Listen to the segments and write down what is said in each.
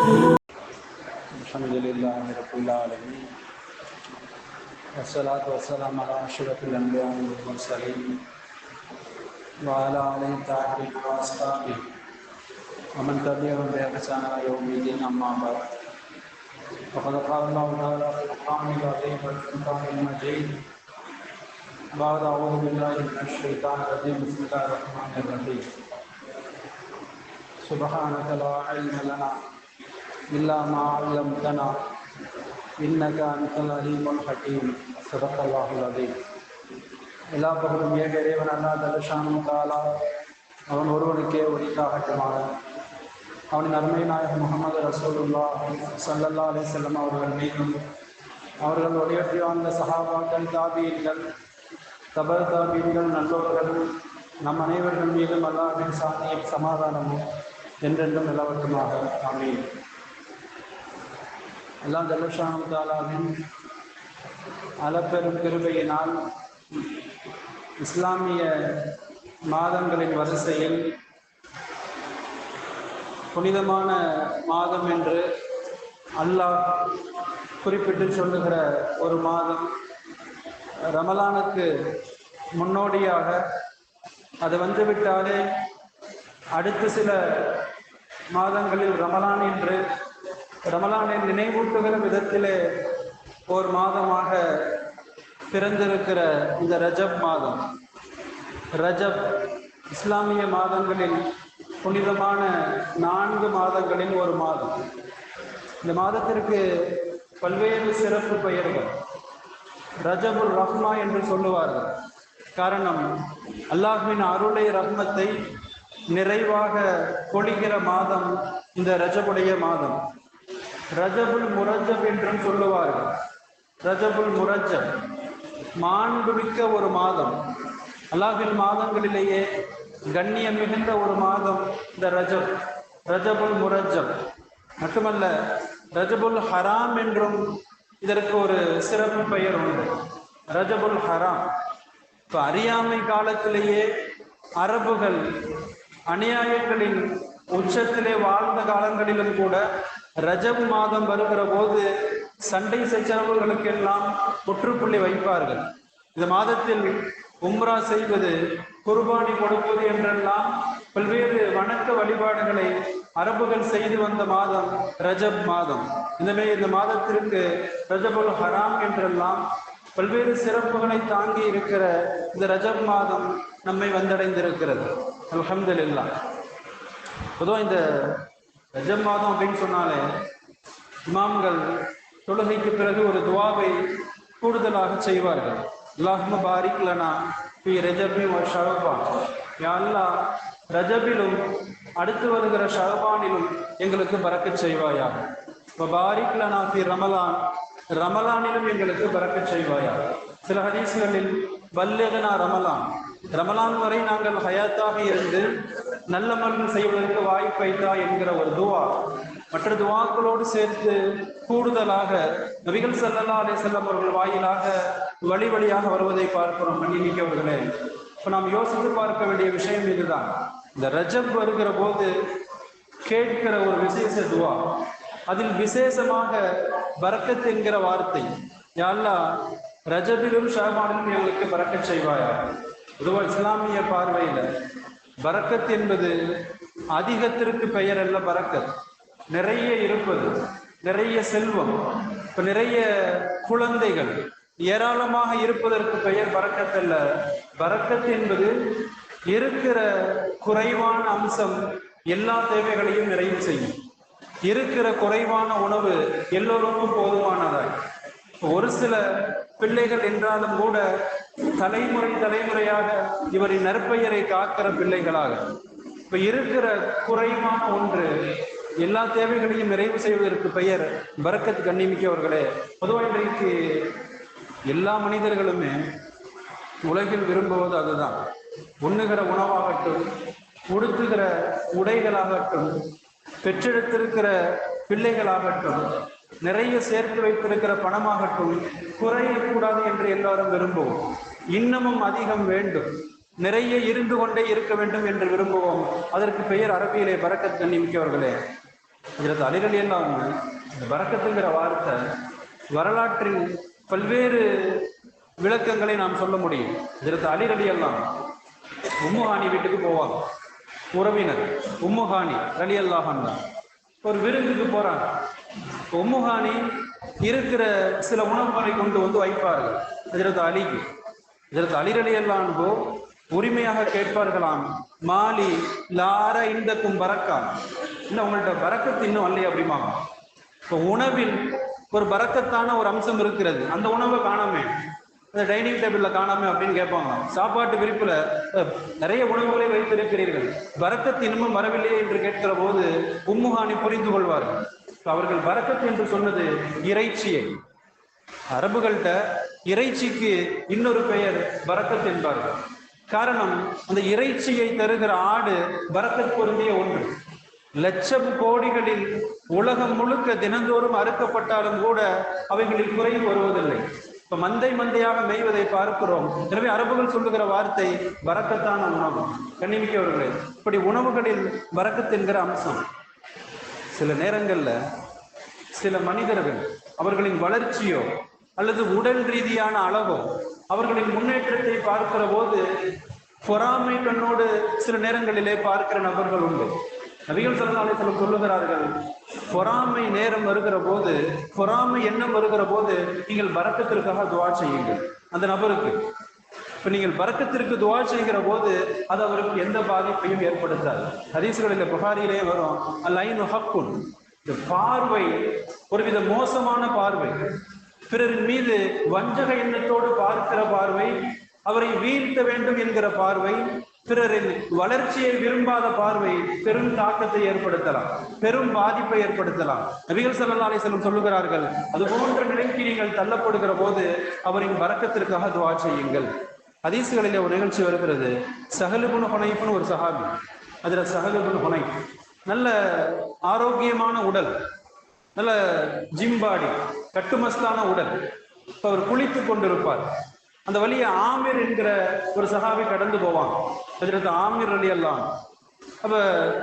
अल्हम्दुलिल्लाह रब्बिल आलमीन वस्सलातु वस्सलामु अला अशरफिल अंबिया वल मुरसलीन व अला आलिहि ताहिरीन व अस्हाबिहि व मन तबिअहुम बि इहसान इला यौमिद्दीन अम्मा बअद फ़क़द क़ाल अल्लाहु तआला फ़िल क़ुरआनिल अज़ीम वल फ़ुरक़ानिल मजीद बाद अऊज़ु बिल्लाहि मिनश शैतानिर रजीम बिस्मिल्लाहिर रहमानिर रहीम सुब्हानक ला इल्म लना इल्ला मा अल्लमतना இன்னக அன்தல் அலீமுல் ஹகீம் ஸதகல்லாஹுல் அஸீம். எல்லா புகழும் ஏக இறைவன் அல்லாஹ் ஜல்லஷானஹு தஆலா அவன் ஒருவனுக்கே உரித்தாகட்டுமாக. அவனின் அருமை நாயகம் முஹம்மது ரசூலுல்லாஹ் ஸல்லல்லாஹு அலைஹி வஸல்லம் அவர்கள் மீதும் அவர்கள் ஒளியற்றி வாழ்ந்த சஹாபாக்கள், தாபீன்கள், தபர் தாபீன்கள், நல்லோர்கள் நம் அனைவர்கள் மீதும் அல்லாஹ்வின் சாந்தியும் சமாதானமும் என்றென்றும் நிலவட்டுமாக. ஆமீன். அல்லாஹ் ஜல்லஷானஹு தஆலாவின் அளப்பெரும் கிருபையினால் இஸ்லாமிய மாதங்களின் வரிசையில் புனிதமான மாதம் என்று அல்லாஹ் குறிப்பிட்டு சொல்லுகிற ஒரு மாதம் ரமலானுக்கு முன்னோடியாக அது வந்துவிட்டாலே அடுத்த சில மாதங்களில் ரமலான் என்று ரமலானை நினைவூட்டுகிற விதத்திலே ஓர் மாதமாக பிறந்திருக்கிற இந்த ரஜப் மாதம். ரஜப் இஸ்லாமிய மாதங்களில் புனிதமான 4 மாதங்களில் ஒரு மாதம். இந்த மாதத்திற்கு பல்வேறு சிறப்பு பெயர்கள். ரஜபுல் ரஹ்மா என்று சொல்லுவார்கள். காரணம், அல்லாஹ்வின் அருளை ரஹ்மத்தை நிறைவாக பொழிகிற மாதம் இந்த ரஜபுடைய மாதம். ரஜபுல் முரஜப் என்றும் சொல்லுவார்கள். ரஜபுல் முரஜப் மாண்புமிக்க ஒரு மாதம். அல்லாஹ்வின் மாதங்களிலேயே கண்ணியம் மிகுந்த ஒரு மாதம் இந்த ரஜப். ரஜபுல் முரஜப் மட்டுமல்ல, ரஜபுல் ஹராம் என்றும் இதற்கு ஒரு சிறப்பு பெயர் உண்டு. ரஜபுல் ஹராம். இப்போ அறியாமை காலத்திலேயே அரபுகள் அநியாயங்களின் உச்சத்திலே வாழ்ந்த காலங்களிலும் கூட ரஜப் மாதம் வருகிற போது சண்டை சச்சரவுகளுக்கெல்லாம் முற்றுப்புள்ளி வைப்பார்கள். இந்த மாதத்தில் உம்ரா செய்வது, குர்பானி கொடுப்பது என்றெல்லாம் பல்வேறு வணக்க வழிபாடுகளை அரபுகள் செய்து வந்த மாதம் ரஜப் மாதம். எனவே இந்த மாதத்திற்கு ரஜபுல் ஹராம் என்றெல்லாம் பல்வேறு சிறப்புகளை தாங்கி இருக்கிற இந்த ரஜப் மாதம் நம்மை வந்தடைந்திருக்கிறது. அல்ஹம்துலில்லாஹ். பொதுவாக இந்த ரஜப் மாதம் அப்படின்னு சொன்னாலே இமாம்கள் தொழுகைக்கு பிறகு ஒரு துவாவை கூடுதலாக செய்வார்கள். அல்லாஹும்ம பாரிக் லனா ஃபீ ரஜபி வ ஷஅபான். யா அல்லாஹ், ரஜபிலும் அடுத்து வருகிற ஷஅபானிலும் எங்களுக்கு பரக்கத் செய்வாயாக. வ பாரிக் லனா ஃபீ ரமலான், ரமலானிலும் எங்களுக்கு பரக்கத் செய்வாயாக. சில ஹதீஸ்களில் பல்லிகனா ரமலான், ரமலான் வரை நாங்கள் ஹயாத்தாக இருந்து நல்லமல்கள் செய்வதற்கு வாய்ப்பைத்தா என்கிற ஒரு துவா மற்ற துவாக்களோடு சேர்த்து கூடுதலாக நபிகள் ஸல்லல்லாஹு அலைஹி வஸல்லம் அவர்கள் வாயிலாக வழி வழியாக வருவதை பார்க்கிறோம். மன்னிமிக்கவர்களே, இப்போ நாம் யோசித்து பார்க்க வேண்டிய விஷயம் இதுதான். இந்த ரஜப் வருகிற போது கேட்கிற ஒரு விசேஷ துவா, அதில் விசேஷமாக பரக்கத் என்கிற வார்த்தை. யா அல்லாஹ், ரஜபிலும் ஷஅபானிலும் எங்களுக்கு பரக்கத் செய்வாயா. பொதுவாக இஸ்லாமிய பார்வையில் பரக்கத் என்பது அதிகத்திற்கு பெயர் அல்ல. பரக்கத் நிறைய இருப்பது, நிறைய செல்வம், இப்போ நிறைய குழந்தைகள் ஏராளமாக இருப்பதற்கு பெயர் பரக்கத் அல்ல. பரக்கத் என்பது இருக்கிற குறைவான அம்சம் எல்லா தேவைகளையும் நிறைவு செய்யும். இருக்கிற குறைவான உணவு எல்லோருக்கும் போதுமானதாய். ஒரு சில பிள்ளைகள் என்றாலும் கூட தலைமுறையாக இவரின் நற்பெயரை காக்கிற பிள்ளைகளாக, இப்ப இருக்கிற குறைவான ஒன்று எல்லா தேவைகளையும் நிறைவு செய்வதற்கு பெயர் பரக்கத். கண்ணிமிக்கவர்களே, பொதுவாக இன்றைக்கு எல்லா மனிதர்களுமே உலகில் விரும்புவது அதுதான். உண்ணுகிற உணவாகட்டும், உடுத்துகிற உடைகளாகட்டும், பெற்றெடுத்திருக்கிற பிள்ளைகளாகட்டும், நிறைய சேர்த்து வைத்திருக்கிற பணமாகட்டும் குறையக்கூடாது என்று எல்லாரும் விரும்புவோம். இன்னமும் அதிகம் வேண்டும், நிறைய இருந்து கொண்டே இருக்க வேண்டும் என்று விரும்புவோம். அதற்கு பெயர் அரபியிலே பரக்கத். கண்ணிமிக்கவர்களே, ஹஜ்ரத் அலி ரலியல்லாஹு அன்ஹு இந்த பரக்கத்துங்கிற வார்த்தை வரலாற்றின் பல்வேறு விளக்கங்களை நாம் சொல்ல முடியும். ஹஜ்ரத் அலி ரலியல்லாஹு உம்மு ஹானி வீட்டுக்கு போவாங்க. உறவினர் உம்மு ஹானி ரலியல்லாஹு அன்ஹா ஒரு விருந்துக்கு போறாங்க. உம்மு ஹானி இருக்கிற சில உணவுகளை கொண்டு வந்து வைப்பார்கள் ஹஜ்ரத் அலிக்கு. ஹஜ்ரத் அலி ரலியல்லாஹு அன்ஹு உரிமையாக கேட்பார்களாம், மாலி லார இந்தக்கும் பரக்கா, இன்னும் உங்கள்கிட்ட பரக்கத்து இன்னும் வரலையே அப்படிமாங்க. இப்போ உணவில் ஒரு பரக்கத்தான ஒரு அம்சம் இருக்கிறது, அந்த உணவை காணாமே, அந்த டைனிங் டேபிள்ல காணாமே அப்படின்னு கேட்பாங்க. சாப்பாட்டு விரிப்புல நிறைய உணவுகளை வைத்திருக்கிறீர்கள், பரக்கத்து இன்னமும் வரவில்லையே என்று கேட்கிற போது உம்முஹானி புரிந்து கொள்வார்கள். அவர்கள் பரக்கத்து என்று சொன்னது இறைச்சியை. அரபுகள்கிட்ட இறைச்சிக்கு இன்னொரு பெயர் பரக்கத் என்பார்கள். காரணம், அந்த இறைச்சியை தருகிற ஆடு பரக்கத் பொருந்திய ஒன்று. லட்சம் கோடிகளில் உலகம் முழுக்க தினந்தோறும் அறுக்கப்பட்டாலும் கூட அவைகளில் குறைவு வருவதில்லை. இப்ப மந்தை மந்தையாக மேய்வதை பார்க்கிறோம். எனவே அரபுகள் சொல்லுகிற வார்த்தை பரக்கத்தான உணவு. கண்ணிமிக்கவர்களே, இப்படி உணவுகளில் பரக்கத் என்கிற அம்சம். சில நேரங்கள்ல சில மனிதர்கள் அவர்களின் வளர்ச்சியோ அல்லது உடல் ரீதியான அளவோ அவர்களின் முன்னேற்றத்தை பார்க்கிற போது பொறாமை கண்ணோடு சில நேரங்களிலே பார்க்கிற நபர்கள் உண்டு. நபிகள் ஸல்லல்லாஹு அலைஹி வஸல்லம் சொல்லுகிறார்கள், பொறாமை நேரம் வருகிற போது, பொறாமை எண்ணம் வருகிற போது நீங்கள் பரக்கத்திற்காக துஆ செய்யுங்கள் அந்த நபருக்கு. இப்ப நீங்கள் பரக்கத்திற்கு துஆ செய்கிற போது அது அவருக்கு எந்த பாதிப்பையும் ஏற்படுத்தாது. ஹதீஸ்களில் புகாரியிலே வரும், அல் ஐனு ஹக்குன், இந்த பார்வை ஒருவித மோசமான பார்வை, பிறரின் மீது வஞ்சக எண்ணத்தோடு பார்க்கிற பார்வை, அவரை வீழ்த்த வேண்டும் என்கிற பார்வை, பிறரின் வளர்ச்சியை விரும்பாத பார்வை பெரும் தாக்கத்தை ஏற்படுத்தலாம், பெரும் பாதிப்பை ஏற்படுத்தலாம். நபிகள் ஸல்லல்லாஹு அலைஹி வஸல்லம் சொல்லுகிறார்கள், அது போன்ற நிலைக்கு நீங்கள் தள்ளப்படுகிற போது அவரின் பரக்கத்திற்காக துஆ செய்யுங்கள். ஹதீஸ்களிலே ஒரு நிகழ்ச்சி வருகிறது. ஸஹல் இப்னு ஹுனைஃப்னு ஒரு சஹாபி. அதுல ஸஹல் இப்னு ஹுனைஃப் நல்ல ஆரோக்கியமான உடல், நல்ல ஜிம்பாடி, கட்டுமஸ்தான உடல். இப்ப அவர் குளித்து கொண்டிருப்பார். அந்த வழியை ஆமிர் என்கிற ஒரு சஹாபி கடந்து போவாங்க. ஹஜ்ரத் ஆமிர் ரலியல்லாஹு அன்ஹு. அப்ப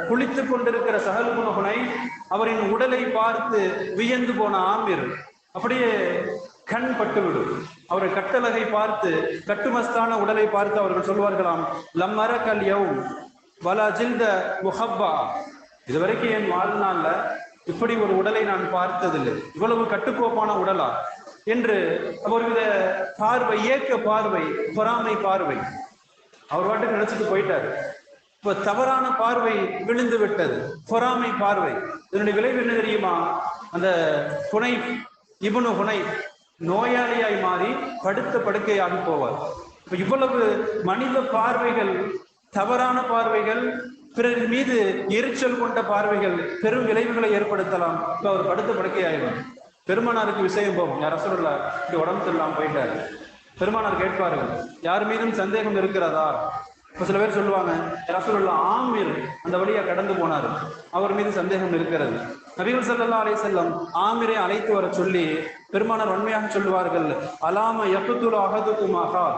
குளித்து கொண்டிருக்கிற ஸஹல் இப்னு ஹுனைஃப் அவரின் உடலை பார்த்து வியந்து போன ஆமிர் அப்படியே கண் பட்டுவிடும். அவரை கட்டழகை பார்த்து, கட்டுமஸ்தான உடலை பார்த்து அவர்கள் சொல்வார்களாம், லம்மரக்கல் யௌம் வலா ஜில்த முஹப்பா, இதுவரைக்கும் என் வாழ்நாள்ல இப்படி ஒரு உடலை நான் பார்த்ததில்லை, இவ்வளவு கட்டுக்கோப்பான உடலா என்று ஒருவித பார்வை, ஏக்க பார்வை, பொறாமை பார்வை. அவர் வாட்டுக்கு நினைச்சிட்டு போயிட்டாரு. இப்ப தவறான பார்வை விழுந்து விட்டது, பொறாமை பார்வை. இதனுடைய விளைவு என்ன தெரியுமா? அந்த ஹுனைஃப் இப்னு ஹுனைஃப் நோயாளியாய் மாறி படுத்த படுக்கையாகி போவார். இப்ப இவ்வளவு மனித பார்வைகள், தவறான பார்வைகள், பிறர் மீது எரிச்சல் கொண்ட பார்வைகள் பெரும் விளைவுகளை ஏற்படுத்தலாம். இப்ப அவர் படுத்த படுக்கையாயிடும். பெருமானாருக்கு விஷயம் போகும், யார் ரசூலுல்லாஹ் இப்படி உடம்பு சரியில்லாம போயிட்டாரு. பெருமானார் கேட்பார்கள், யார் மீதும் சந்தேகம் இருக்கிறதா? இப்ப சில பேர் சொல்லுவாங்க, ரசூலுல்லாஹ் ஆமிர் அந்த வழியா கடந்து போனாரு, அவர் மீது சந்தேகம் இருக்கிறது. நபிகள் ஸல்லல்லாஹு அலைஹி வஸல்லம் ஆமிரை அழைத்து வர சொல்லி பெருமானார் உண்மையாக சொல்லுவார்கள், அலாம யக்துலு அஹதுக்கும் அஹா,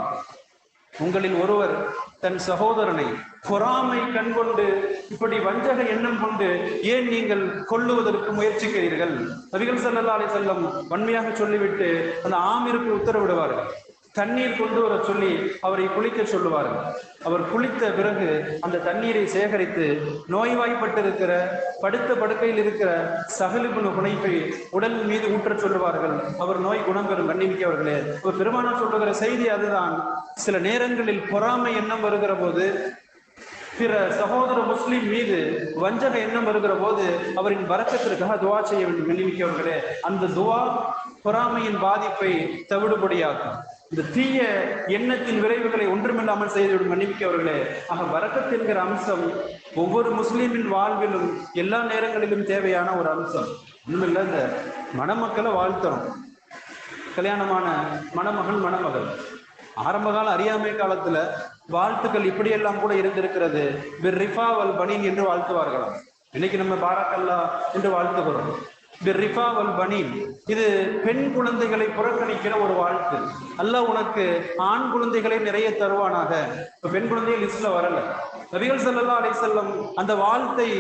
உங்களில் ஒருவர் தன் சகோதரனை பொறாமை கண்கொண்டு, இப்படி வஞ்சக எண்ணம் கொண்டு ஏன் நீங்கள் கொல்லுவதற்கு முயற்சிக்கிறீர்கள்? நபிகள் ஸல்லல்லாஹு அலைஹி வஸல்லம் வன்மையாக சொல்லிவிட்டு அந்த ஆமிருக்கு உத்தரவிடுவார்கள். தண்ணீர் கொண்டு வர சொல்லி அவரை குளிக்க சொல்லுவார்கள். அவர் குளித்த பிறகு அந்த தண்ணீரை சேகரித்து நோய்வாய்ப்பட்டிருக்கிற, படுத்த படுக்கையில் இருக்கிற ஸஹல் இப்னு ஹுனைஃபை உடல் மீது ஊற்ற சொல்லுவார்கள். அவர் நோய் குணம் பெறும். கண்ணிமிக்கவர்களே, ஒரு பெருமானார் சொல்லுகிற செய்தி அதுதான். சில நேரங்களில் பொறாமை எண்ணம் வருகிற போது, பிற சகோதர முஸ்லிம் மீது வஞ்சக எண்ணம் வருகிற போது அவரின் பரக்கத்திற்காக துஆ செய்ய வேண்டும். கண்ணிமிக்கவர்களே, அந்த துஆ பொறாமையின் பாதிப்பை தவிடுபடியாக்கும். இந்த தீய எண்ணத்தின் விளைவுகளை ஒன்றுமில்லாமல் செய்துவிடும். மன்னிக்கவர்களே, ஆக பரக்கத் என்கிற அம்சம் ஒவ்வொரு முஸ்லீமின் வாழ்விலும் எல்லா நேரங்களிலும் தேவையான ஒரு அம்சம். ஒண்ணுமில்லை, இந்த மணமக்களை வாழ்த்தணும். கல்யாணமான மணமகன் மணமகள் ஆரம்ப கால அறியாமை காலத்துல வாழ்த்துக்கள் இப்படியெல்லாம் கூட இருந்திருக்கிறது. பிர்ரிஃபா வல் பனீன் என்று வாழ்த்துவார்களாம். இன்னைக்கு நம்ம பாரக்கல்லா என்று வாழ்த்துகிறோம். பிர்ரிஃபா வல் பனீன், இது பெண் குழந்தைகளை புறக்கணிக்கிற ஒரு வாழ்த்து. அல்லாஹ் உனக்கு ஆண் குழந்தைகளை நிறைய தருவானாக. இப்ப பெண் குழந்தைகள் லிஸ்ட்ல வரல. நபிகள் ஸல்லல்லாஹு அலைஹி வஸல்லம் அந்த வாழ்த்தை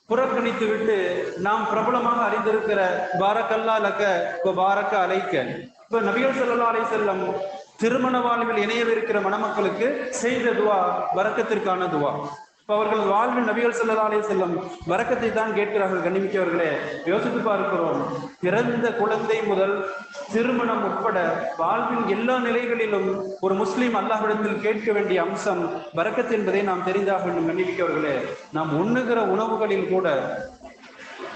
புறக்கணித்து விட்டு நாம் பிரபலமாக அறிந்திருக்கிற பாரக்கல்லா லக்க பாரக்க அலைக்க. இப்ப நபிகள் ஸல்லல்லாஹு அலைஹி வஸல்லம் திருமண வாழ்வில் இணையவிருக்கிற மணமக்களுக்கு செய்த துவா பரக்கத்திற்கான துவா. அவர்கள் வாழ்வில் நபிகள் ஸல்லல்லாஹு அலைஹி வஸல்லம் பரக்கத்தை தான் கேட்கிறார்கள். கண்ணிமிக்கவர்களே, யோசித்து பார்க்கிறோம். பிறந்த குழந்தை முதல் திருமணம் உட்பட வாழ்வின் எல்லா நிலைகளிலும் ஒரு முஸ்லீம் அல்லாஹ்விடத்தில் கேட்க வேண்டிய அம்சம் பரக்கத் என்பதை நாம் தெரிந்தாக வேண்டும். கண்ணிமிக்கவர்களே, நாம் உண்ணுகிற உணவுகளில் கூட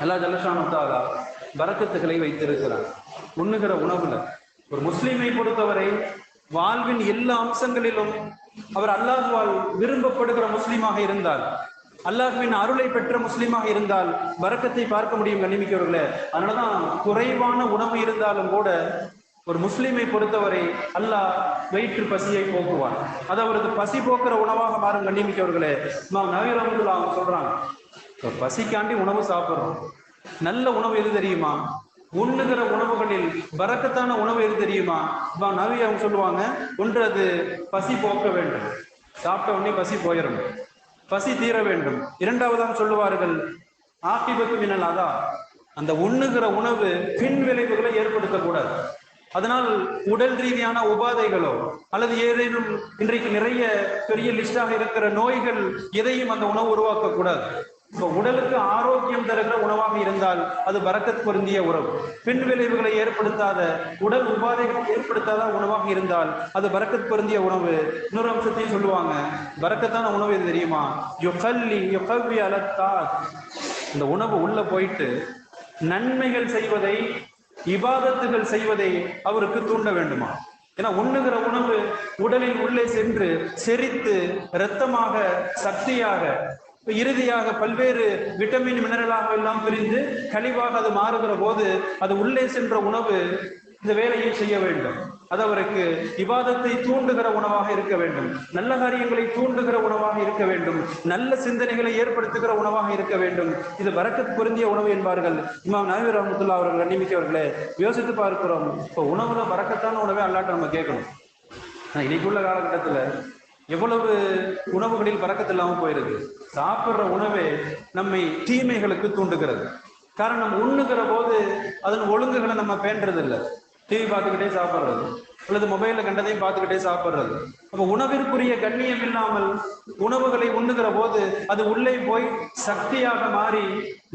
அல்லாஹ் ஜல்லஷானு தஆலா பரக்கத்துகளை வைத்திருக்கிறார். உண்ணுகிற உணவுல ஒரு முஸ்லீமை பொறுத்தவரை வாழ்வின் எல்லா அம்சங்களிலும் அவர் அல்லாஹ்வால் விரும்பப்படுகிற முஸ்லீமாக இருந்தால், அல்லாஹ்வின் அருளை பெற்ற முஸ்லீமாக இருந்தால் பரக்கத்தை பார்க்க முடியும். கண்ணிமிக்கவர்களே, அதனாலதான் குறைவான உணவு இருந்தாலும் கூட ஒரு முஸ்லீமை பொறுத்தவரை அல்லாஹ் வயிற்று பசியை போக்குவான். அது அவரது பசி போக்குற உணவாக மாறும். கண்ணிமிக்கவர்களே, இமாம் நவவி ரஹ்மத்துல்லாஹி அவங்க சொல்றாங்க, பசிக்காண்டி உணவு சாப்பிட்றோம். நல்ல உணவு எது தெரியுமா? உண்ணுகிற உணவுகளில் பரக்கத்தான உணவு எது தெரியுமா? நபி அவங்க சொல்லுவாங்க, ஒன்று அது பசி போக்க வேண்டும், சாப்பிட்ட உடனே பசி போயிடணும், பசி தீர வேண்டும். இரண்டாவதாக சொல்லுவார்கள், ஆகிபத்து மினல் அதா, அந்த உண்ணுகிற உணவு பின் விளைவுகளை ஏற்படுத்தக்கூடாது. அதனால் உடல் ரீதியான உபாதைகளோ அல்லது ஏதேனும் இன்றைக்கு நிறைய பெரிய லிஸ்டாக இருக்கிற நோய்கள் எதையும் அந்த உணவு உருவாக்கக்கூடாது. இப்போ உடலுக்கு ஆரோக்கியம் தருகிற உணவாக இருந்தால் அது பரக்கத் பொருந்திய உணவு. பின் விளைவுகளை ஏற்படுத்தாத, உடல் உபாதைகளை ஏற்படுத்தாத உணவாக இருந்தால் அது பரக்கத் பொருந்திய உணவு. இன்னொரு அம்சத்தையும் சொல்லுவாங்க, பரக்கத்தான உணவு எது தெரியுமா? யுகவ்வி அலத்தாத், இந்த உணவு உள்ள போயிட்டு நன்மைகள் செய்வதை, இபாதத்துகள் செய்வதை அவருக்கு தூண்ட வேண்டுமா? ஏன்னா உண்ணுகிற உணவு உடலில் உள்ளே சென்று செரித்து இரத்தமாக, சக்தியாக, இறுதியாக பல்வேறு விட்டமின் மினரலாக எல்லாம் பிரிந்து கழிவாக அது மாறுகிற போது அது உள்ளே சென்ற உணவு இந்த வேலையை செய்ய வேண்டும். அது அவருக்கு இபாதத்தை தூண்டுகிற உணவாக இருக்க வேண்டும், நல்ல காரியங்களை தூண்டுகிற உணவாக இருக்க வேண்டும், நல்ல சிந்தனைகளை ஏற்படுத்துகிற உணவாக இருக்க வேண்டும். இது பரக்கத் பொருந்திய உணவு என்பார்கள் இமாம் நவவி ரஹ்மத்துல்லாஹி அவர்கள். கண்ணிமிக்கவர்களே, யோசித்து பார்க்கிறோம், இப்போ உணவுல பரக்கத்தான உணவை அல்லாட்ட நம்ம கேட்கணும். இன்னைக்குள்ள காலகட்டத்தில் எவ்வளவு உணவுகளில் பரக்கத்து இல்லாமல் போயிருக்கு. சாப்பிட்ற உணவே நம்மை தீமைகளுக்கு தூண்டுகிறது. காரணம், உண்ணுகிற போது அதன் ஒழுங்குகளை நம்ம பேண்டது இல்லை. டிவி பார்த்துக்கிட்டே சாப்பிட்றது அல்லது மொபைலில் கண்டதையும் பார்த்துக்கிட்டே சாப்பிட்றது. அப்போ உணவிற்குரிய கண்ணியம் இல்லாமல் உணவுகளை உண்ணுகிற போது அது உள்ளே போய் சக்தியாக மாறி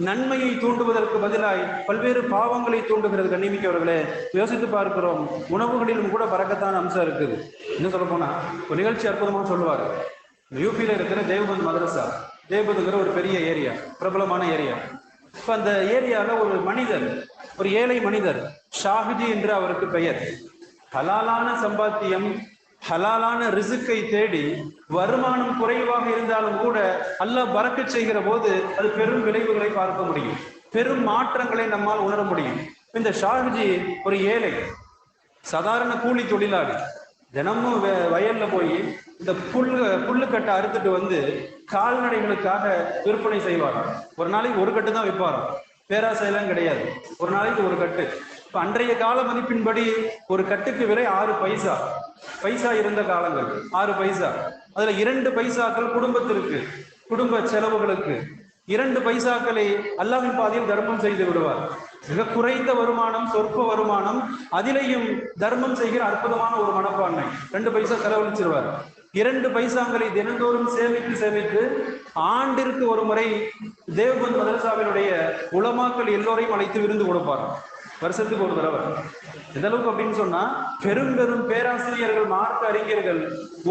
நன்மையை தூண்டுவதற்கு பதிலாய் பல்வேறு பாவங்களை தூண்டுகிறது. கண்ணிமிக்கவர்களே, யோசித்து பார்க்கிறோம், உணவுகளிலும் கூட பரக்கத்தான அம்சம் இருக்குது. இன்னும் சொல்ல போனா ஒரு நிகழ்ச்சி அற்புதமாக சொல்லுவார். யூபியில் இருக்கிற தேவபந்த் மதரசா, தேவபந்துங்கிற ஒரு பெரிய ஏரியா, பிரபலமான ஏரியா. இப்போ அந்த ஏரியாவில் ஒரு மனிதர், ஒரு ஏழை மனிதர், ஷாஹிஜி என்று அவருக்கு பெயர். ஹலாலான சம்பாத்தியம், ஹலாலான ரிசுக்கை தேடி வருமானம் குறைவாக இருந்தாலும் கூட அல்லாஹ் பரக்கத் செய்கிற போது அது பெரும் விளைவுகளை பார்க்க முடியும், பெரும் மாற்றங்களை நம்மால் உணர முடியும். இந்த ஷாஹிஜி ஒரு ஏழை, சாதாரண கூலி தொழிலாளி. தினமும் வயல்ல போய் இந்த புல்லுக்கட்டை அறுத்துட்டு வந்து கால்நடைகளுக்காக விற்பனை செய்வார். ஒரு நாளைக்கு ஒரு கட்டு தான் விற்பாராம், பேராசையெல்லாம் கிடையாது. ஒரு நாளைக்கு ஒரு கட்டு. இப்போ அன்றைய கால மதிப்பின்படி ஒரு கட்டுக்கு விலை 6 பைசா. பைசா இருந்த காலங்கள் 6 பைசா. அதுல 2 பைசாக்கள் குடும்பத்திற்கு, குடும்ப செலவுகளுக்கு, 2 பைசாக்களை அல்லாஹ்வின் பாதையில் தர்மம் செய்து விடுவார். மிக குறைந்த வருமானம், சொற்ப வருமானம், அதிலையும் தர்மம் செய்கிற அற்புதமான ஒரு மனப்பான்மை. 2 பைசா செலவழிச்சிருவார். 2 பைசாக்களை தினந்தோறும் சேமித்து ஆண்டிற்கு ஒரு முறை தேவபந்த் மதரசாவினுடைய உலமாக்கள் எல்லோரையும் அழைத்து விருந்து கொடுப்பார். வருஷத்துக்கு ஒரு தடவை. எந்த அளவுக்கு அப்படின்னு சொன்னா, பெரும் பெரும் பேராசிரியர்கள், மார்க்க அறிஞர்கள்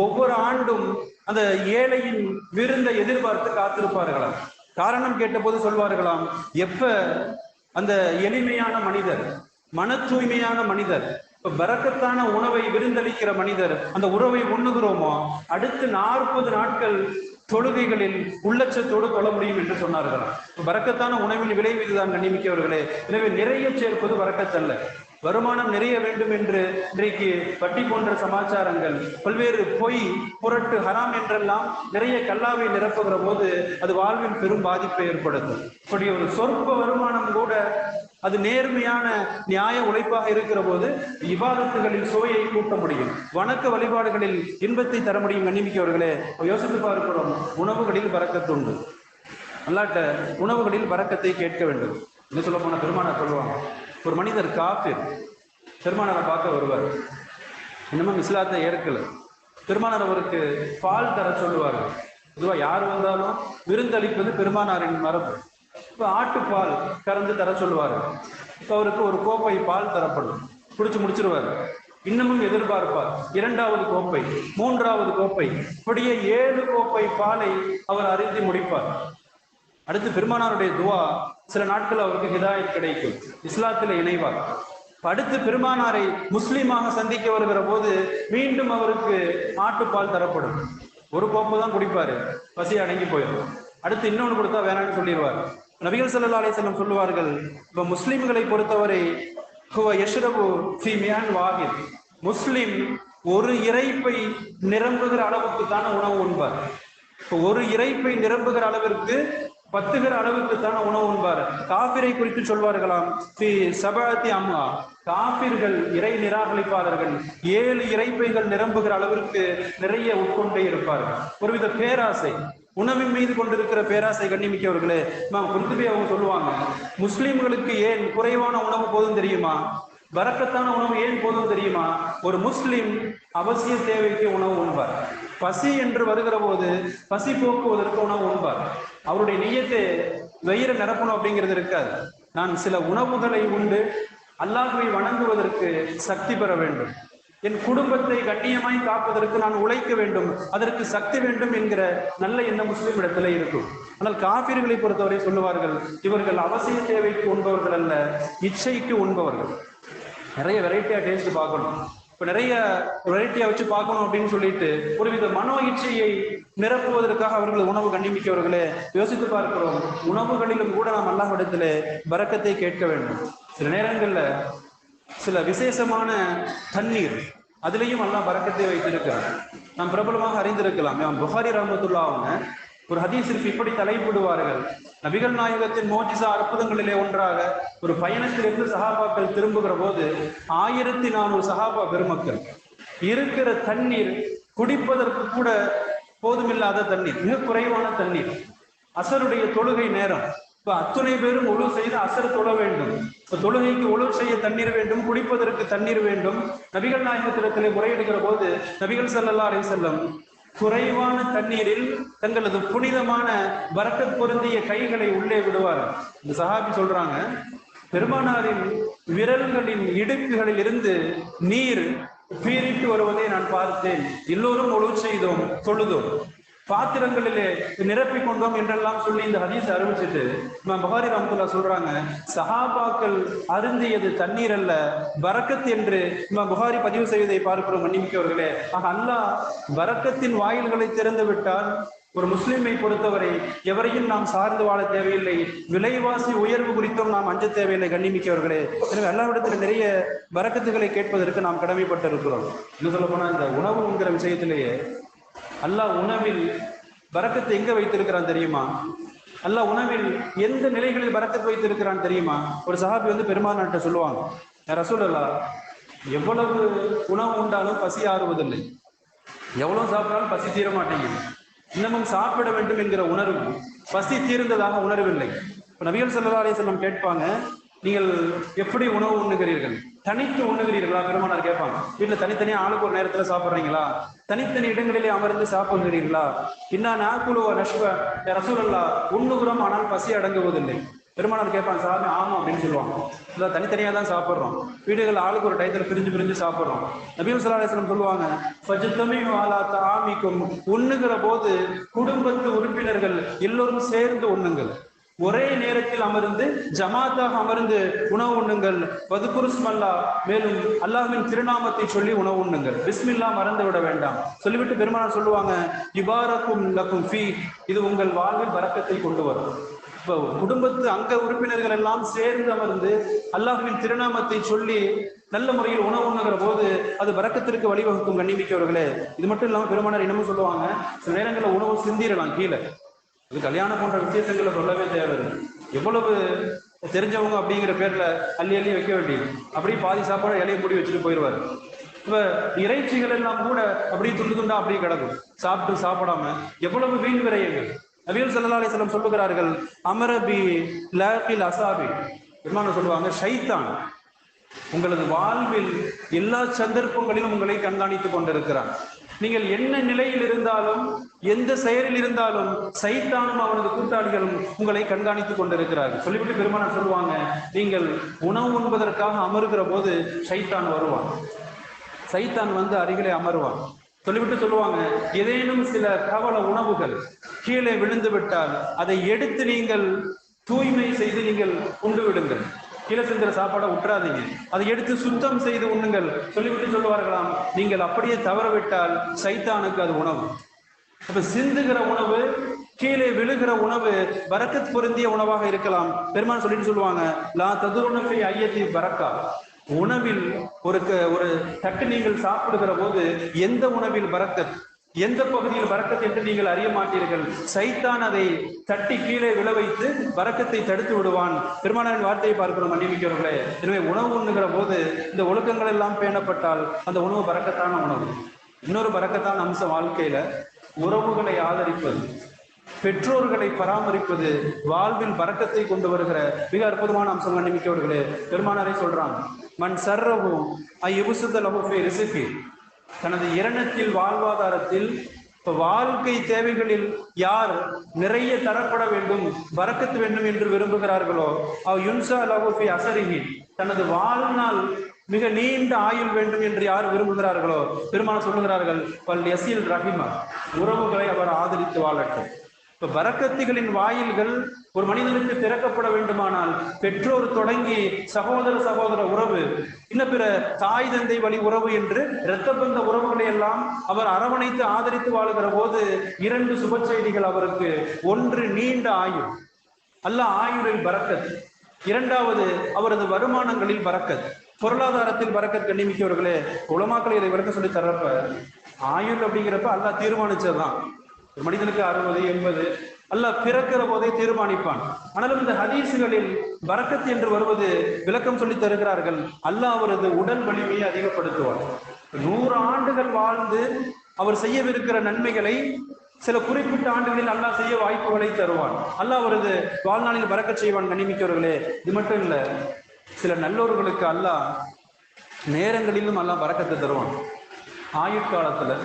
ஒவ்வொரு ஆண்டும் அந்த ஏழையின் விருந்தை எதிர்பார்த்து காத்திருப்பார்களாம். காரணம் கேட்டபோது சொல்வார்களாம், எப்ப அந்த எளிமையான மனிதர், மன தூய்மையான மனிதர், பரக்கத்தான உணவை விருந்தளிக்கிற மனிதர் அந்த உறவை உண்ணுகிறோமோ, அடுத்து 40 நாட்கள் தொழுகைகளில் உள்ளச்சத்தோடு தொழ முடியும் என்று சொன்னார்களாம். பரக்கத்தான உணவின் விளைவு இதுதான். கண்ணிமிக்கவர்களே, எனவே நிறைய சேர்ப்பது பரக்கத்தல்ல. வருமானம் நிறைய வேண்டும் என்று இன்றைக்கு வட்டி போன்ற சமாச்சாரங்கள், பல்வேறு பொய், புரட்டு, ஹராம் என்றெல்லாம் நிறைய கல்லாவை நிரப்புகிற போது அது வாழ்வின் பெரும் பாதிப்பை ஏற்படுத்தும். இப்படி ஒரு சொற்ப வருமானம் கூட அது நேர்மையான நியாய உழைப்பாக இருக்கிற போது இபாதத்துகளில் சுவையை கூட்ட முடியும், வணக்க வழிபாடுகளில் இன்பத்தை தர முடியும். கண்ணிமிக்கவர்களே, யோசித்து பார்க்கிறோம், உணவுகளில் பரக்கத்துண்டு. அல்லாட்ட உணவுகளில் பரக்கத்தை கேட்க வேண்டும். என்ன சொல்ல போனா பெருமானார் சொல்லுவாங்க, ஒரு மனிதர் காஃபிர் பெருமானாரை பார்க்க வருவார், இன்னமும் இஸ்லாத்தை ஏற்கல. பெருமானார் அவருக்கு பால் தர சொல்லுவார்கள். பொதுவாக யார் வந்தாலும் விருந்தளிப்பது பெருமானாரின் மரபு. இப்போ ஆட்டுப்பால் கறந்து தர சொல்லுவார்கள். இப்போ அவருக்கு ஒரு கோப்பை பால் தரப்படும், குடிச்சு முடிச்சிருவார். இன்னமும் எதிர்பார்ப்பார், 2வது கோப்பை, 3வது கோப்பை, இப்படியே 7 கோப்பை பாலை அவர் அருந்தி முடிப்பார். அடுத்து பெருமானாருடைய துவா, சில நாட்கள் அவருக்கு ஹிதாயத் கிடைக்கும், இஸ்லாத்தில் இணைவார். அடுத்து பெருமானாரை முஸ்லீமாக சந்திக்க வருகிற போது மீண்டும் அவருக்கு ஆட்டுப்பால் தரப்படும். ஒரு கோப்பை தான் குடிப்பாரு, பசி அடங்கி போயிடும். அடுத்து இன்னொன்று கொடுத்தா வேணான்னு சொல்லிடுவார். நபிகள் ஸல்லல்லாஹு அலைஹி வஸல்லம் சொல்லுவார்கள், இப்போ முஸ்லிம்களை பொறுத்தவரை முஸ்லிம் ஒரு இறைப்பை நிரம்புகிற அளவுக்கு தான உணவு உண்பார். இப்போ ஒரு இறைப்பை நிரம்புகிற அளவிற்கு பத்துகிற அளவுக்கு தான உணவு உண்பார். காபிரை குறித்து சொல்வார்களாம், காபிர்கள் இறை நிராகரிப்பாளர்கள் 7 இறைப்பைகள் நிரம்புகிற அளவிற்கு நிறைய உட்கொண்டே இருப்பார்கள். ஒருவித பேராசை, உணவின் மீது கொண்டிருக்கிற பேராசை. கண்ணிமிக்கவர்களே, குர்துபி அவங்க சொல்லுவாங்க, முஸ்லிம்களுக்கு ஏன் குறைவான உணவு போதும் தெரியுமா, பரக்கத்தான உணவு ஏன் போதும் தெரியுமா? ஒரு முஸ்லிம் அவசிய தேவைக்கு உணவு உண்பார். பசி என்று வருகிற போது பசி போக்குவதற்கு உணவு உண்பார். அவருடைய நியத்தை வயிறு நிரப்பணும் அப்படிங்கிறது இருக்காது. நான் சில உணவுகளை உண்டு அல்லாஹ்வை வணங்குவதற்கு சக்தி பெற வேண்டும், என் குடும்பத்தை கண்ணியமாய் காப்பதற்கு நான் உழைக்க வேண்டும், அதற்கு சக்தி வேண்டும் என்கிற நல்ல எண்ணம் முஸ்லிம் இடத்துல இருக்கும். ஆனால் காபிர்களை பொறுத்தவரை சொல்லுவார்கள், இவர்கள் அவசிய தேவைக்கு உண்பவர்கள் அல்ல, இச்சைக்கு உண்பவர்கள். நிறைய வெரைட்டியா டேஸ்ட் பார்க்கணும், இப்போ நிறைய வெரைட்டியா வச்சு பார்க்கணும் அப்படின்னு சொல்லிட்டு ஒருவித மனோ இச்சையை நிரப்புவதற்காக அவர்கள் உணவு கண்ணிமிக்கவர்களே. யோசித்து பார்க்கிறோம், உணவுகளிலும் கூட நாம் அல்லாஹ்விடத்திலே பரக்கத்தை கேட்க வேண்டும். சில நேரங்கள்ல சில விசேஷமான தண்ணீர், அதுலேயும் அல்லாஹ் பரக்கத்தை வைத்திருக்கிறார். நாம் பிரபலமாக அறிந்திருக்கலாம், புகாரி ரஹ்மத்துல்லாஹ் அவங்க ஒரு ஹதீஸிற்கு இப்படி தலைப்பிடுவார்கள், நபிகள் நாயகத்தின் மோஜிசா அற்புதங்களிலே ஒன்றாக ஒரு பயணத்திலிருந்து சஹாபாக்கள் திரும்புகிற போது 1400 சஹாபா பெருமக்கள் இருக்கிற தண்ணீர் குடிப்பதற்கு கூட போதுமில்லாத தண்ணீர், மிக குறைவான தண்ணீர். அசருடைய தொழுகை நேரம், இப்ப அத்துணை பேரும் ஒழு செய்து அசர் தொழ வேண்டும். இப்ப தொழுகைக்கு ஒழு செய்ய தண்ணீர் வேண்டும், குடிப்பதற்கு தண்ணீர் வேண்டும். நபிகள் நாயகத்திடத்திலே முறையிடுகிற போது நபிகள் ஸல்லல்லாஹு அலைஹி வஸல்லம் குறைவான தண்ணீரில் தங்களது புனிதமான பரக்கத் பொருந்திய கைகளை உள்ளே விடுவார்கள். இந்த சஹாபி சொல்றாங்க, பெருமானாரின் விரல்களின் இடுக்குகளில் இருந்து நீர் பீரிட்டு வருவதை நான் பார்த்தேன். எல்லோரும் ஒழு செய்தோம், தொழுதோம், பாத்திரங்களிலே நிரப்பி கொண்டோம் என்றெல்லாம் சொல்லி இந்த ஹதீஸ் அறிவிச்சுட்டு புகாரி ரஹ்மத்துல்லாஹ் சொல்றாங்க, சஹாபாக்கள் அருந்தியது தண்ணீர் அல்ல, பரக்கத் என்று புகாரி பதிவு செய்வதை பார்க்கிறோம். மன்னிமிக்கவர்களே, அல்லாஹ் பரக்கத்தின் வாயில்களை திறந்து விட்டால் ஒரு முஸ்லிமை பொறுத்தவரை எவரையும் நாம் சார்ந்து வாழ தேவையில்லை, விலைவாசி உயர்வு குறித்தும் நாம் அஞ்ச தேவையில்லை. கண்ணிமிக்கவர்களே, எனவே அல்லாஹ்விடத்தில் நிறைய பரக்கத்துகளை கேட்பதற்கு நாம் கடமைப்பட்டு இருக்கிறோம். இன்னும் சொல்ல போனா இந்த உணவுங்கிற விஷயத்திலேயே அல்லாஹ் உணவில் பரக்கத்தை எங்க வைத்திருக்கிறான் தெரியுமா? அல்லாஹ் உணவில் எந்த நிலைகளில் பரக்கத்து வைத்திருக்கிறான் தெரியுமா? ஒரு சஹாபி பெருமானார்ட்ட சொல்லுவாங்க, ரசூலல்லாஹ், எவ்வளவு உணவு உண்டாலும் பசி ஆறுவதில்லை, எவ்வளவு சாப்பிட்டாலும் பசி தீர மாட்டேங்குது, இன்னமும் சாப்பிட வேண்டும் என்கிற உணர்வு, பசி தீர்ந்ததாக உணர்வில்லை. இப்போ நபிகள் ஸல்லல்லாஹு அலைஹி வஸல்லம் கேட்பாங்க, நீங்கள் எப்படி உணவு உண்ணுகிறீர்கள், தனித்து உண்ணுகிறீர்களா? பெருமானார் கேட்பாங்க, வீட்டில் தனித்தனியா ஆளுக்கு ஒரு நேரத்தில் சாப்பிட்றீங்களா, தனித்தனி இடங்களிலே அமர்ந்து சாப்பிடுகிறீர்களா? இன்னா நாக்குலுவ நஷ்வ ரசூலல்லாஹ், உண்ணுகிறோம் ஆனால் பசி அடங்குவதில்லை. பெருமானார் கேட்பாங்க, சாமி ஆமா அப்படின்னு சொல்லுவாங்க, இல்லை தனித்தனியாக தான் சாப்பிட்றோம், வீடுகள் ஆளுக்கு ஒரு டயத்தில் பிரிஞ்சு சாப்பிட்றோம். நபிகள் ஸல்லல்லாஹு அலைஹி வஸல்லம் சொல்லுவாங்க, ஃபஜ்தமிஉ அலா தஆமிக்கும், உண்ணுகிற போது குடும்பத்து உறுப்பினர்கள் எல்லோரும் சேர்ந்து உண்ணுங்கள், ஒரே நேரத்தில் அமர்ந்து ஜமாத்தாக அமர்ந்து உணவு உண்ணுங்கள். வதுகுருஸ்மல்லா, மேலும் அல்லாஹ்வின் திருநாமத்தை சொல்லி உணவு உண்ணுங்கள், பிஸ்மில்லா மறந்து விட வேண்டாம். சொல்லிவிட்டு பெருமானார் சொல்லுவாங்க, யுபாரக்கும் லக்கும் ஃபீ, இது உங்கள் வாழ்வில் பரக்கத்தை கொண்டு வரும். இப்போ குடும்பத்து அங்க உறுப்பினர்கள் எல்லாம் சேர்ந்து அமர்ந்து அல்லாஹ்வின் திருநாமத்தை சொல்லி நல்ல முறையில் உணவு உண்ணுகிற போது அது பரக்கத்திற்கு வழிவகுக்கும். கண்ணிமிக்கவர்களே, இது மட்டும் இல்லாமல் பெருமானார் இன்னமும் சொல்லுவாங்க, சில நேரங்களில் உணவு சிந்திரலாம் கீழே, இது கல்யாணம் போன்ற விசேஷங்களை சொல்லவே தேவையில்லை. எவ்வளவு தெரிஞ்சவங்க அப்படிங்கிற பேர்ல அள்ளி வைக்க வேண்டியது, அப்படியே பாதி சாப்பாடு இலையை மூடி வச்சுட்டு போயிடுவாரு. இப்ப இறைச்சிகள் எல்லாம் கூட அப்படியே துண்டு துண்டா அப்படியே கிடக்கும், சாப்பிடாம எவ்வளவு வீண் விரயங்கள். நபிகள் ஸல்லல்லாஹு அலைஹி வஸல்லம் சொல்லுகிறார்கள், அமரபி லாகில் அசாபி, பெருமானார் சொல்லுவாங்க, ஷைத்தான் உங்களது வாழ்வில் எல்லா சந்தர்ப்பங்களிலும் உங்களை கண்காணித்துக் கொண்டிருக்கிறான். நீங்கள் என்ன நிலையில் இருந்தாலும், எந்த செயலில் இருந்தாலும் சைத்தானும் அவனது கூட்டாளிகளும் உங்களை கண்காணித்துக் கொண்டிருக்கிறார்கள். சொல்லிவிட்டு பெருமானார் சொல்லுவாங்க, நீங்கள் உணவு உண்பதற்காக அமருகிற போது சைத்தான் வருவான். சைத்தான் வந்து அருகிலே அமருவான். சொல்லிவிட்டு சொல்லுவாங்க, ஏதேனும் சில கவல உணவுகள் கீழே விழுந்து விட்டால் அதை எடுத்து நீங்கள் தூய்மை செய்து நீங்கள் உண்டு விடுங்கள். கீழே செஞ்சிற சாப்பாடை விட்டுறாதீங்க, அதை எடுத்து சுத்தம் செய்து உண்ணுங்கள். சொல்லிவிட்டு சொல்லுவார்களாம், நீங்கள் அப்படியே தவறவிட்டால் சைத்தானுக்கு அது உணவு. அப்ப சிந்துகிற உணவு, கீழே விழுகிற உணவு பரக்கத் பொருந்திய உணவாக இருக்கலாம். பெருமான் சொல்லிட்டு சொல்லுவாங்க, லா ததுருனஃபி ஐயத்தி பரக்கா, உணவில் ஒரு தட்டு நீங்கள் சாப்பிடுகிற போது எந்த உணவில் பரக்கத், எந்த பகுதியில் பரக்கத் என்று நீங்கள் அறிய மாட்டீர்கள். சைத்தான் அதை தட்டி கீழே விழ வைத்து பரக்கத்தை தடுத்து விடுவான். பெருமானாரின் வார்த்தையை பார்க்கிறோம் மன்னிமிக்கிறவர்களே. எனவே உணவு உண்ணுகிற போது இந்த ஒழுக்கங்கள் எல்லாம் பேணப்பட்டால் அந்த உணவு பரக்கத்தான உணவு. இன்னொரு பரக்கத்தான அம்சம் வாழ்க்கையில உறவுகளை ஆதரிப்பது, பெற்றோர்களை பராமரிப்பது வாழ்வில் பரக்கத்தை கொண்டு வருகிற மிக அற்புதமான அம்சம். மன்னிமிக்கவர்களே, பெருமானாரை சொல்றாங்க, மன் சர்ரஹு ஐயுபுசுத லஹு ஃபீ ரிஸ்கி, தனது இரணத்தில் வாழ்வாதாரத்தில் வாழ்க்கை தேவைகளில் யார் நிறைய தரப்பட வேண்டும், பரக்கத்து வேண்டும் என்று விரும்புகிறார்களோ, அவ் யுன்சா லஹு ஃபீ அஸரிஹி, தனது வாழ்நாள் மிக நீண்ட ஆயுள் வேண்டும் என்று யார் விரும்புகிறார்களோ, பெருமானார் சொல்லுகிறார்கள், பல் யஸில் ரஹிமா, உறவுகளை அவர் ஆதரித்து வாழட்டும். இப்ப பரக்கத்துகளின் வாயில்கள் ஒரு மனிதனுக்கு திறக்கப்பட வேண்டுமானால் பெற்றோர் தொடங்கி சகோதர உறவு, இன்னும் பிற தாய் தந்தை வழி உறவு என்று இரத்த பந்த உறவுகளை எல்லாம் அவர் அரவணைத்து ஆதரித்து வாழுகிற போது இரண்டு சுப செய்திகள் அவருக்கு. ஒன்று, நீண்ட ஆயுள், அல்லாஹ் ஆயுளில் பரக்கத். இரண்டாவது, அவரது வருமானங்களில் பரக்கத், பொருளாதாரத்தில் பரக்கத். கண்ணிமிக்கவர்களே, உலமாக்களை இதை விளக்க சொல்லி தர்றப்ப, ஆயுள் அப்படிங்கிறப்ப அல்லாஹ் தீர்மானிச்சதுதான். ஒரு மனிதனுக்கு 60, 80 அல்லாஹ் பிறக்கிற போதே தீர்மானிப்பான். ஆனாலும் இந்த ஹதீசுகளில் பரக்கத் என்று வருவது விளக்கம் சொல்லி தருகிறார்கள், அல்லாஹ் அவரது உடல் வலிமையை அதிகப்படுத்துவார். 100 ஆண்டுகள் வாழ்ந்து அவர் செய்யவிருக்கிற நன்மைகளை சில குறிப்பிட்ட ஆண்டுகளில் அல்லாஹ் செய்ய வாய்ப்புகளை தருவான். அல்லாஹ் அவரது வாழ்நாளில் பரக்கத் செய்வான். கண்ணிமிக்கவர்களே, இது மட்டும் இல்ல, சில நல்லோர்களுக்கு அல்லாஹ் நேரங்களிலும் அல்லாஹ் பரக்கத்தை தருவான். ஆயுட்காலத்துல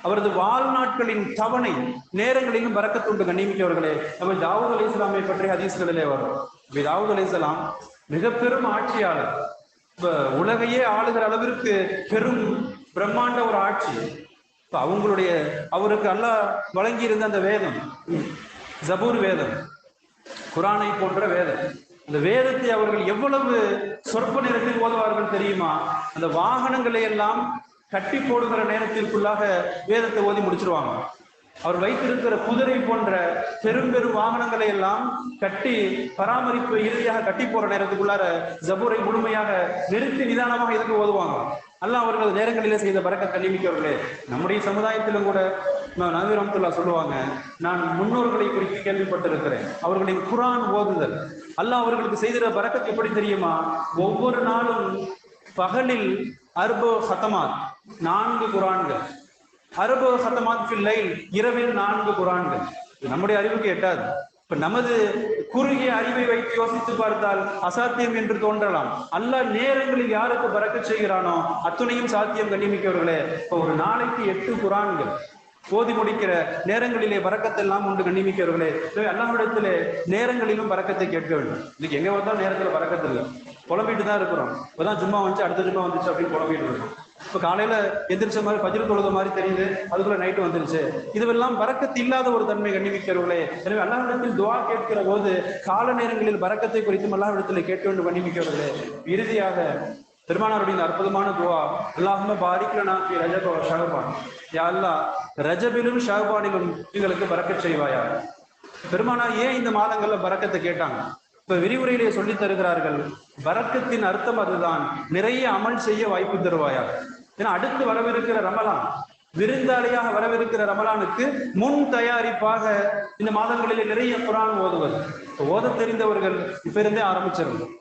அவரது வாழ்நாட்களின் தவணை நேரங்களிலும் பரக்கத்துண்டு. கண்ணிமிக்கவர்களே, நம்ம தாவூத் அலைஹிஸ்ஸலாமை பற்றி ஹதீஸ்களிலே வரும். தாவூத் அலைஹிஸ்ஸலாம் மிக பெரும் ஆட்சியாளர், உலகையே ஆளுகிற அளவிற்கு பெரும் பிரம்மாண்ட ஒரு ஆட்சி. அவருக்கு அல்லாஹ் வழங்கி இருந்த அந்த வேதம், ஜபூர் வேதம், குரானை போன்ற வேதம், அந்த வேதத்தை அவர்கள் எவ்வளவு சொற்ப நேரத்தில் ஓதுவார்கள் தெரியுமா? அந்த வாகனங்களை எல்லாம் கட்டி போடுகிற நேரத்திற்குள்ளாக வேதத்தை ஓதி முடிச்சிருவாங்க. அவர் வைத்திருக்கிற குதிரை போன்ற பெரும் பெரும் வாகனங்களை எல்லாம் கட்டி பராமரிப்பு இறுதியாக கட்டி போற நேரத்துக்குள்ளார ஜபூரை முழுமையாக நிறுத்தி நிதானமாக இதுக்கு ஓதுவாங்க. அல்லாஹ் அவர்கள் நேரங்களிலே செய்த பரக்கத். கண்ணிமிக்கவர்களே, நம்முடைய சமுதாயத்திலும் கூட நபி ரஹ்மத்துல்லாஹ் சொல்லுவாங்க, நான் முன்னோர்களை குறித்து கேள்விப்பட்டிருக்கிறேன், அவர்களின் குர்ஆன் ஓதுதல் அல்லாஹ் அவர்களுக்கு செய்திருக்கிற பரக்கத் எப்படி தெரியுமா? ஒவ்வொரு நாளும் பகலில் அர்பு ஹத்தமாத் 4 குர்ஆன்கள், அர்பு ஹத்தமாத் ஃபில் லைல் இரவில் 4 குர்ஆன்கள். நம்முடைய அறிவுக்கு எட்டாது. இப்ப நமது குறுகிய அறிவை வைத்து யோசித்து பார்த்தால் அசாத்தியம் என்று தோன்றலாம். அல்லாஹ் நேரங்களில் யாருக்கு பரக்கத் செய்கிறானோ அத்துணையும் சாத்தியம். கண்ணிமிக்கவர்களே, இப்ப ஒரு நாளைக்கு 8 குர்ஆன்கள் ஓதி முடிக்கிற நேரங்களிலே பரக்கத்தெல்லாம் உண்டு. கண்ணிமிக்கவர்களே, அல்லாஹ்விடத்திலே நேரங்களிலும் பரக்கத்தை கேட்க வேண்டும். இன்னைக்கு எங்க வந்தாலும் நேரத்துல பரக்கத்து இல்லை, புலம்பிட்டு தான் இருக்கிறோம். இப்பதான் ஜும்மா வந்துச்சு, அடுத்த ஜும்மா வந்துச்சு அப்படின்னு புலம்பிட்டு இருக்கோம். இப்ப காலையில எந்திரிச்ச மாதிரி ஃபஜ்ர் தொழுத மாதிரி தெரியுது, அதுக்குள்ள நைட்டு வந்துருச்சு. இதுவெல்லாம் பரக்கத்து இல்லாத ஒரு தன்மை. கண்ணிமிக்கவர்களே, எனவே அல்லாஹ்விடத்தில் துஆ கேட்கிற போது கால நேரங்களில் பரக்கத்தை குறித்தும் அல்லாஹ்விடத்தில் கேட்க வேண்டும். கண்ணிமிக்கவர்களே, இறுதியாக பெருமானாருடைய அற்புதமான துஆ, அல்லாஹும்ம பாரிக் லனா ஃபீ ரஜப வ ஷஅபான், யா அல்லாஹ் ரஜபிலும் ஷஅபானிலும் எங்களுக்கு பரக்கத் செய்வாயா. பெருமானார் ஏன் இந்த மாதங்கள்ல பரக்கத்தை கேட்டாங்க? இப்ப விரிவுரையிலே சொல்லி தருகிறார்கள், பரக்கத்தின் அர்த்தம் அதுதான், நிறைய அமல் செய்ய வாய்ப்பு தருவாயா. ஏன்னா அடுத்து வரவிருக்கிற ரமலான், விருந்தாளியாக வரவிருக்கிற ரமலானுக்கு முன் தயாரிப்பாக இந்த மாதங்களிலே நிறைய குர்ஆன் ஓதுவது. ஓத தெரிந்தவர்கள் இப்ப இருந்தே ஆரம்பிச்சிருந்தோம்.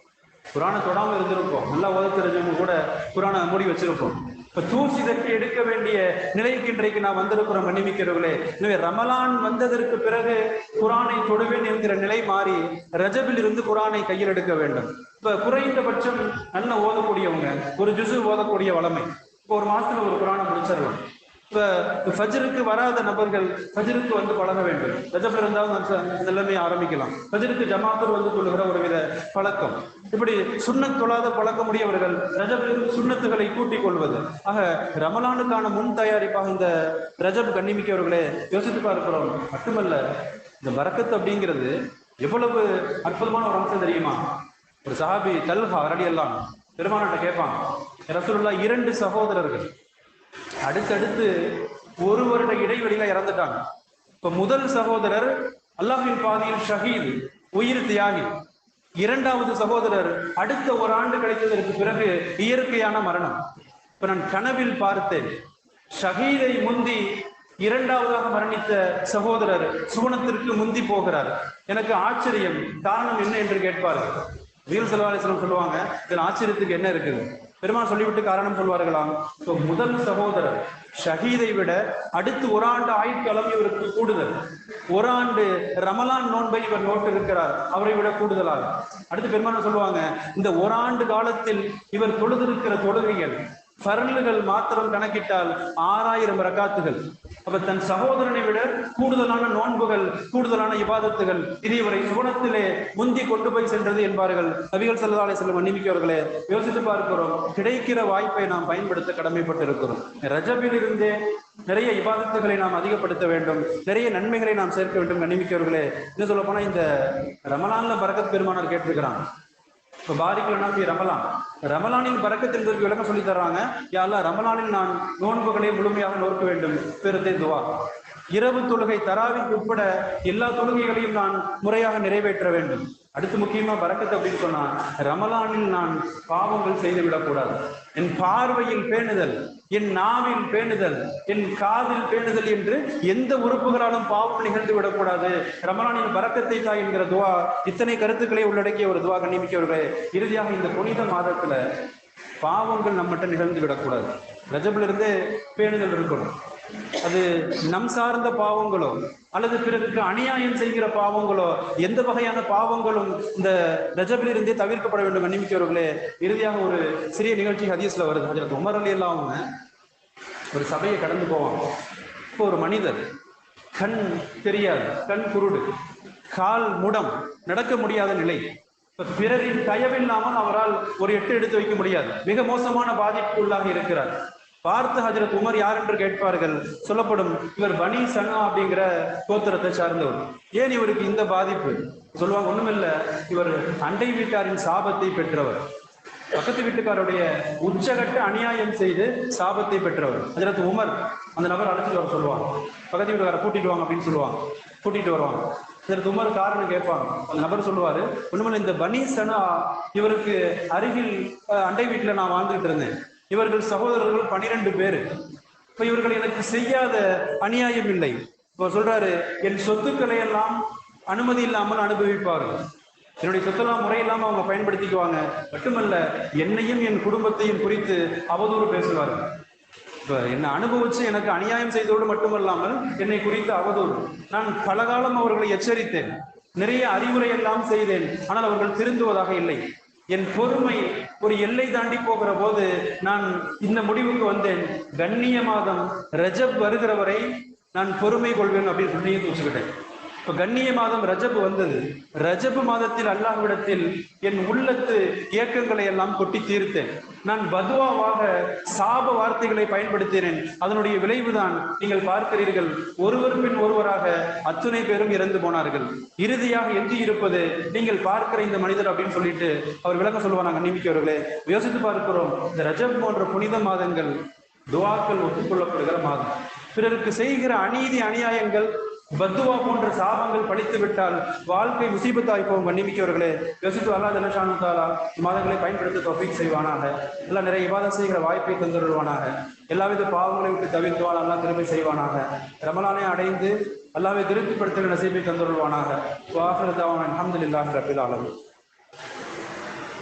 குர்ஆனை தொடாம இருந்திருப்போம், நல்லா ஓத தெரிஞ்சவங்க கூட குர்ஆனை மூடி வச்சிருப்போம். இப்ப தூசி தட்டி எடுக்க வேண்டிய நிலைக்கு இன்றைக்கு நான் வந்திருக்கிறோம் கண்ணிமிக்கிறவர்களே. எனவே ரமலான் வந்ததற்கு பிறகு குரானை தொடுவேன் என்கிற நிலை மாறி ரஜபில் இருந்து குரானை கையில் எடுக்க வேண்டும். இப்ப குறைந்தபட்சம் நல்ல ஓதக்கூடியவங்க ஒரு ஜுசு ஓதக்கூடிய வளமை, இப்போ ஒரு மாசத்துல ஒரு குரானை முடிச்சிடலாம். இப்ப ஃபஜ்ருக்கு வராத நபர்கள் ஃபஜ்ருக்கு வந்து பழக வேண்டும். ரஜப்ல இருந்தாலும் எல்லாமே ஆரம்பிக்கலாம். ஃபஜ்ருக்கு ஜமாத்தர் வந்து கொள்ளுகிற ஒரு வித பழக்கம். இப்படி சுன்னத் தொழாத பழக்கமுடையவர்கள் ரஜபிலிருந்து சுன்னத்துகளை கூட்டிக் கொள்வது. ஆக ரமலானுக்கான முன் தயாரிப்பாக இந்த ரஜப் கண்ணிமிக்கவர்களே யோசித்து பார்க்கிறோம். மட்டுமல்ல, இந்த பரக்கத்து அப்படிங்கிறது எவ்வளவு அற்புதமான ஒரு அம்சம் தெரியுமா? ஒரு சஹாபி தல்ஹா ரலியல்லாஹு பெருமானாட்ட கேட்பாங்க, ரசூலுல்லாஹ் 2 சகோதரர்கள் அடுத்தடுத்து ஒரு வருட இடைவெளியில இறந்துட்டாங்க. இப்ப முதல் சகோதரர் அல்லாஹ்வின் பாதையில் ஷஹீத், உயிர் தியாகி. இரண்டாவது சகோதரர் அடுத்த ஒரு ஆண்டு கிடைத்ததற்கு பிறகு இயற்கையான மரணம். இப்ப நான் கனவில் பார்த்தேன், ஷஹீதை முந்தி இரண்டாவதாக மரணித்த சகோதரர் சுவனத்திற்கு முந்தி போகிறார். எனக்கு ஆச்சரியம். காரணம் என்ன என்று கேட்பார்கள். வீல் செல்வாலேஸ்வரம் சொல்லுவாங்க, இதில் ஆச்சரியத்துக்கு என்ன இருக்குது? பெருமாள் சொல்லிவிட்டு காரணம் சொல்வார்களாம். முதல் சகோதரர் ஷஹீதை விட அடுத்து ஒரு ஆண்டு ஆயுட்காலம் இவருக்கு கூடுதல். ஒரு ஆண்டு ரமலான் நோன்பை இவர் நோட்டு இருக்கிறார், அவரை விட கூடுதலாக. அடுத்து பெருமாள் சொல்லுவாங்க, இந்த ஒரு ஆண்டு காலத்தில் இவர் தொழுதிருக்கிற தொழுகைகள் ஃபர்லுகள் மாத்திரம் கணக்கிட்டால் 6000 ரகாத்துகள். அப்ப தன் சகோதரனை விட கூடுதலான நோன்புகள், கூடுதலான இபாதத்துகள், இது இவரை சுவனத்திலே முந்தி கொண்டு போய் சென்றது என்பார்கள் நபிகள் ஸல்லல்லாஹு அலைஹி வஸல்லம். மன்னிமிக்கவர்களே, யோசித்து பார்க்கிறோம், கிடைக்கிற வாய்ப்பை நாம் பயன்படுத்த கடமைப்பட்டு இருக்கிறோம். ரஜபில் இருந்தே நிறைய இபாதத்துகளை நாம் அதிகப்படுத்த வேண்டும், நிறைய நன்மைகளை நாம் சேர்க்க வேண்டும். மன்னிமிக்கவர்களே, என்ன சொல்ல போனா இந்த ரமலான்ல பரக்கத் பெருமானார் கேட்டிருக்கிறாங்க. இப்போ பாரிக்கலனா ரமலான், ரமலானின் பரக்கத் என்பதற்கு விளக்கம் சொல்லி தர்றாங்க. யா அல்லாஹ், ரமலானில் நான் நோன்புகளை முழுமையாக நோக்க வேண்டும், பெருத்தே துவா. இரவு தொழுகை தராவிக்கு உட்பட எல்லா தொழுகைகளையும் நான் முறையாக நிறைவேற்ற வேண்டும். அடுத்து முக்கியமா பரக்கத் அப்படின்னு சொன்னா, ரமலானில் நான் பாவங்கள் செய்து விடக்கூடாது. என் பார்வையில் பேணுதல், என் நாவில் பேணுதல், என் காதில் பேணுதல் என்று எந்த உறுப்புகளாலும் பாவம் நிகழ்ந்து விடக்கூடாது. ரமலானின் பரக்கத்தை தாய் என்கிற துவா, இத்தனை கருத்துக்களை உள்ளடக்கிய ஒரு துவா கண்ணிமிக்கவர்களே. இறுதியாக இந்த புனித மாதத்துல பாவங்கள் நம்மகிட்ட நிகழ்ந்து விடக்கூடாது. ரஜபில் இருந்தே பேணுதல் இருக்கணும். அது நம் சார்ந்த பாவங்களோ அல்லது பிறருக்கு அநியாயம் செய்கிற பாவங்களோ, எந்த வகையான பாவங்களும் இந்த ரஜபில் இருந்தே தவிர்க்கப்பட வேண்டும். கண்ணிமிக்கவர்களே, இறுதியாக ஒரு சிறிய நிகழ்ச்சி ஹதீஸ்ல வருது. ஹஜ்ரத் உமர் ரலியல்லாஹு அன்ஹு ஒரு சபையை கடந்து போவாங்க. இப்போ ஒரு மனிதர், கண் தெரியாது, கண் குருடு, கால் முடம், நடக்க முடியாத நிலை. பிறரின் தயவில்லாமல் அவரால் ஒரு எட்டு எடுத்து வைக்க முடியாது, மிக மோசமான பாதிப்புக்கு உள்ளாக இருக்கிறார். பார்த்து ஹஜ்ரத் உமர் யார் என்று கேட்பார்கள். சொல்லப்படும், இவர் பனி சனா அப்படிங்கிற கோத்திரத்தை சார்ந்தவர். ஏன் இவருக்கு இந்த பாதிப்பு? சொல்லுவாங்க, ஒண்ணுமில்ல, இவர் அண்டை வீட்டாரின் சாபத்தை பெற்றவர், பக்கத்து வீட்டுக்காருடைய உச்சகட்ட அநியாயம் செய்து சாபத்தை பெற்றவர். ஹஜ்ரத் உமர் அந்த நபர் அழைச்சிட்டு வர சொல்லுவாங்க, பக்கத்து வீட்டுக்கார கூட்டிட்டு வாங்க அப்படின்னு சொல்லுவாங்க. கூட்டிட்டு வருவாங்க. ஹஜ்ரத் உமர் காரணம் கேட்பாங்க. அந்த நபர் சொல்லுவாரு, ஒண்ணுமில்ல, இந்த பனி சனா இவருக்கு அருகில் அண்டை வீட்டுல நான் வாழ்ந்துகிட்டு இருந்தேன். இவர்கள் சகோதரர்கள் 12 பேரு. இப்ப இவர்கள் எனக்கு செய்யாத அநியாயம் இல்லை. இப்போ சொல்றாரு, என் சொத்துக்களை எல்லாம் அனுமதி இல்லாமல் அனுபவிப்பார்கள், என்னுடைய சொத்தெல்லாம் முறையில்லாம அவங்க பயன்படுத்திக்குவாங்க. மட்டுமல்ல, என்னையும் என் குடும்பத்தையும் குறித்து அவதூறு பேசுவார்கள். இப்ப என்னை அனுபவிச்சு எனக்கு அநியாயம் செய்தோடு மட்டுமல்லாமல் என்னை குறித்து அவதூறு. நான் பல காலம் அவர்களை எச்சரித்தேன், நிறைய அறிவுரை எல்லாம் செய்தேன், ஆனால் அவர்கள் திருந்துவதாக இல்லை. என் பொறுமை ஒரு எல்லை தாண்டி போகிற போது நான் இந்த முடிவுக்கு வந்தேன், கண்ணிய மாதம் ரஜப் வருகிற வரை நான் பொறுமை கொள்வேன் அப்படின்னு சொல்லி வச்சுக்கிட்டேன். இப்ப கண்ணிய மாதம் ரஜப் வந்தது. ரஜப் மாதத்தில் அல்லாஹ்விடத்தில் என் உள்ளத்து இயக்கங்களை எல்லாம் கொட்டி தீர்த்தேன். நான் பதுவாவாக சாப வார்த்தைகளை பயன்படுத்தினேன். அதனுடைய விளைவுதான் நீங்கள் பார்க்கிறீர்கள், ஒருவர் பின் ஒருவராக அத்துணை பேரும் இறந்து போனார்கள். இறுதியாக எஞ்சி இருப்பது நீங்கள் பார்க்கிற இந்த மனிதர் அப்படின்னு சொல்லிட்டு அவர் விளக்க சொல்லுவாங்க. நம்பிக்கையவர்களே, யோசித்து பார்க்கிறோம், இந்த ரஜப் போன்ற புனித மாதங்கள் துவாக்கள் ஒப்புக்கொள்ளப்படுகிற மாதம். பிறருக்கு செய்கிற அநீதி அநியாயங்கள், பத்துவா போன்ற சாபங்கள் படித்து விட்டால் வாழ்க்கை முசீபத்தாய் போகும். கண்ணிமிக்கவர்களே, யோசித்து அல்லாஹ் ஜல்ல ஷானு தஆலா மாதங்களை பயன்படுத்த தௌஃபீக் செய்வானாக. எல்லாம் நிறைய இபாதத் செய்கிற வாய்ப்பை தந்துருவானாக. எல்லாவித பாவங்களை விட்டு தவிர்த்துவான் அல்லாஹ் திருப்பி செய்வானாக. ரமலானை அடைந்து அல்லாஹ்வை திருப்திப்படுத்துகிற நசீபை தந்துருவானாக. வஆகிரு தஅவானா அல்ஹம்துலில்லாஹி ரப்பில் ஆலமீன்.